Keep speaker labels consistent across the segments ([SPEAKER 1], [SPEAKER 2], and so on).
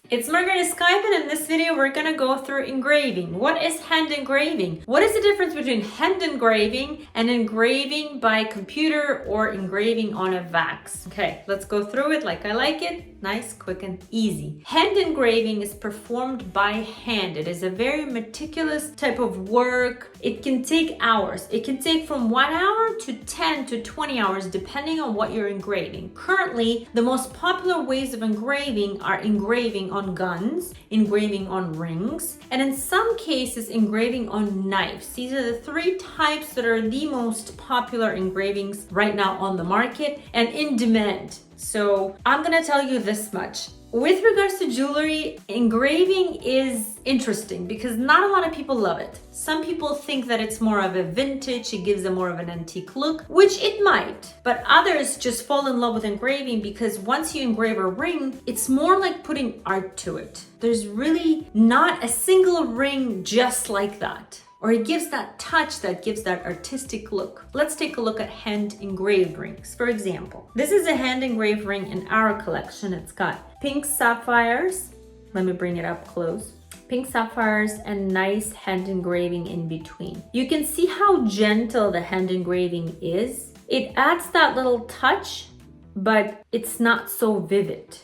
[SPEAKER 1] It's Maxim Sciapin, and in this video we're gonna go through engraving. What is hand engraving? What is the difference between hand engraving and engraving by computer or engraving on a wax? Okay, let's go through it like I like it. Nice, quick, and easy. Hand engraving is performed by hand. It is a very meticulous type of work. It can take hours. It can take from 1 hour to 10 to 20 hours depending on what you're engraving. Currently, the most popular ways of engraving are engraving on guns, engraving on rings, and in some cases engraving on knives. These are the three types that are the most popular engravings right now on the market and in demand. So I'm gonna tell you this much. With regards to jewelry, engraving is interesting because not a lot of people love it. Some people think that it's more of a vintage, it gives them more of an antique look, which it might, but others just fall in love with engraving because once you engrave a ring, it's more like putting art to it. There's really not a single ring just like that. Or it gives that touch that gives that artistic look. Let's take a look at hand engraved rings. For example, this is a hand engraved ring in our collection. It's got pink sapphires. Let me bring it up close. Pink sapphires and nice hand engraving in between. You can see how gentle the hand engraving is. It adds that little touch, but it's not so vivid.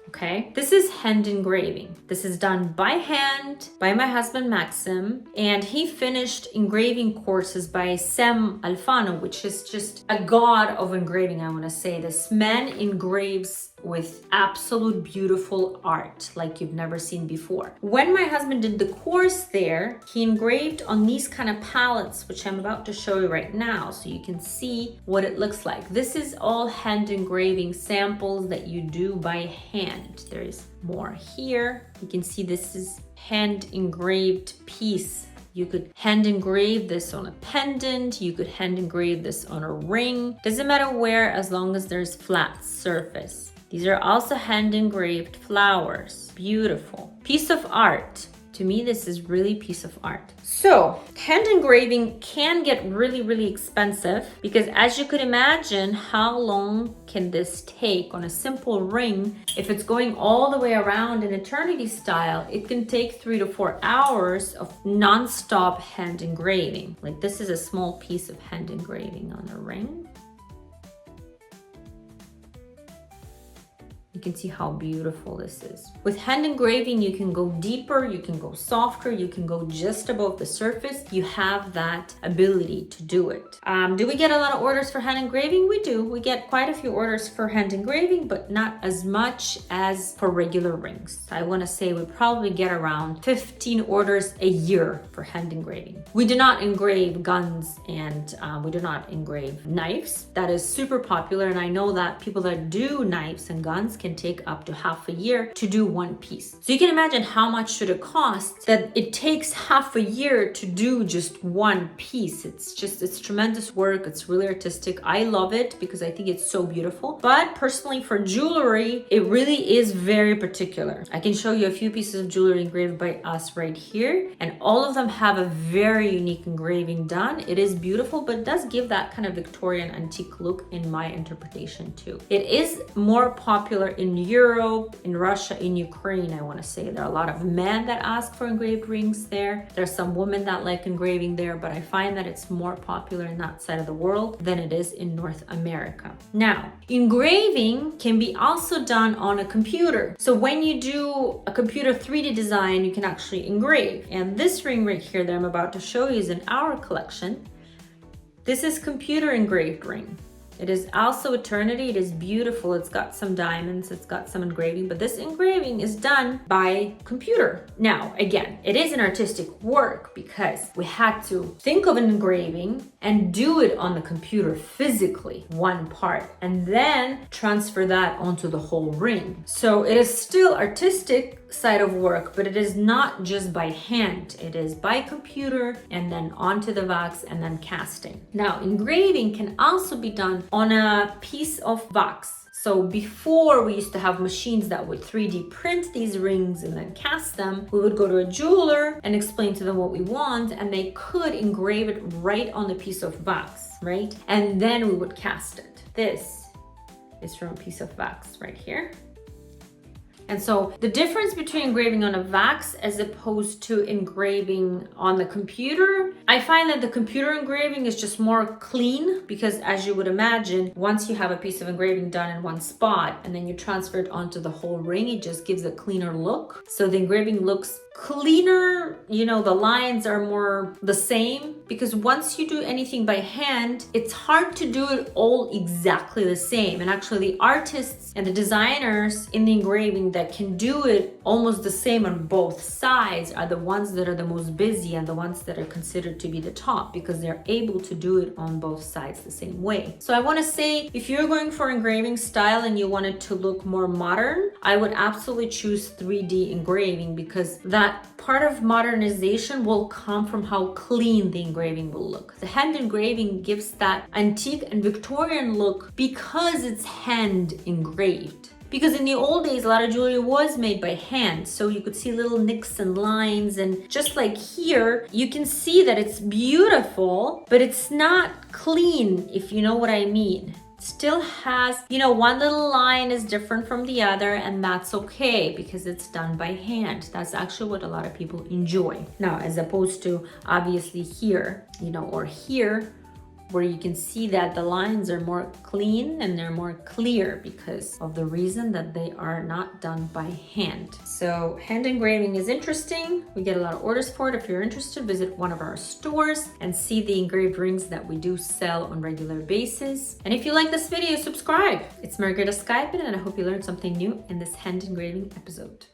[SPEAKER 1] Okay, this is hand engraving. This is done by hand by my husband Maxim, and he finished engraving courses by Sam Alfano, which is just a god of engraving. I want to say this man engraves with absolute beautiful art like you've never seen before. When my husband did the course there, he engraved on these kind of palettes, which I'm about to show you right now so you can see what it looks like. This is all hand engraving samples that you do by hand. There is more here. You can see this is hand engraved piece. You could hand engrave this on a pendant. You could hand engrave this on a ring. Doesn't matter where, as long as there's flat surface. These are also hand engraved flowers. Beautiful. Piece of art. To me, this is really piece of art. So hand engraving can get really, really expensive because as you could imagine, how long can this take on a simple ring? If it's going all the way around in eternity style, it can take 3 to 4 hours of non-stop hand engraving. Like this is a small piece of hand engraving on a ring. You can see how beautiful this is. With hand engraving, you can go deeper, you can go softer, you can go just above the surface. You have that ability to do it. Do we get a lot of orders for hand engraving? We do. We get quite a few orders for hand engraving, but not as much as for regular rings. I want to say we probably get around 15 orders a year for hand engraving. We do not engrave guns and we do not engrave knives. That is super popular, and I know that people that do knives and guns can take up to half a year to do one piece. So you can imagine how much should it cost that it takes half a year to do just one piece. It's tremendous work. It's really artistic. I love it because I think it's so beautiful. But personally for jewelry, it really is very particular. I can show you a few pieces of jewelry engraved by us right here, and all of them have a very unique engraving done. It is beautiful, but does give that kind of Victorian antique look in my interpretation too. It is more popular in Europe, in Russia, in Ukraine, I want to say. There are a lot of men that ask for engraved rings there. There's some women that like engraving there, but I find that it's more popular in that side of the world than it is in North America. Now, engraving can be also done on a computer. So when you do a computer 3D design, you can actually engrave. And this ring right here that I'm about to show you is in our collection. This is computer engraved ring. It is also eternity. It is beautiful. It's got some diamonds. It's got some engraving, but this engraving is done by computer. Now, again, it is an artistic work because we had to think of an engraving and do it on the computer physically, one part, and then transfer that onto the whole ring. So it is still artistic side of work, but it is not just by hand. It is by computer and then onto the wax and then casting. Now, engraving can also be done on a piece of wax. So before we used to have machines that would 3D print these rings and then cast them, we would go to a jeweler and explain to them what we want, and they could engrave it right on the piece of wax, right? And then we would cast it. This is from a piece of wax right here. And so the difference between engraving on a wax as opposed to engraving on the computer, I find that the computer engraving is just more clean because, as you would imagine, once you have a piece of engraving done in one spot and then you transfer it onto the whole ring, it just gives a cleaner look. So the engraving looks cleaner, you know, the lines are more the same, because once you do anything by hand, it's hard to do it all exactly the same. And actually the artists and the designers in the engraving that can do it almost the same on both sides are the ones that are the most busy and the ones that are considered to be the top, because they're able to do it on both sides the same way. So I want to say, if you're going for engraving style and you want it to look more modern, I would absolutely choose 3D engraving, because that part of modernization will come from how clean the engraving will look. The hand engraving gives that antique and Victorian look because it's hand engraved. Because in the old days, a lot of jewelry was made by hand, so you could see little nicks and lines, and just like here, you can see that it's beautiful, but it's not clean, if you know what I mean. Still has, you know, one little line is different from the other, and that's okay because it's done by hand. That's actually what a lot of people enjoy. Now, as opposed to obviously here, you know, or here, where you can see that the lines are more clean and they're more clear because of the reason that they are not done by hand. So hand engraving is interesting. We get a lot of orders for it. If you're interested, visit one of our stores and see the engraved rings that we do sell on a regular basis. And if you like this video, subscribe. It's Maxim Sciapin, and I hope you learned something new in this hand engraving episode.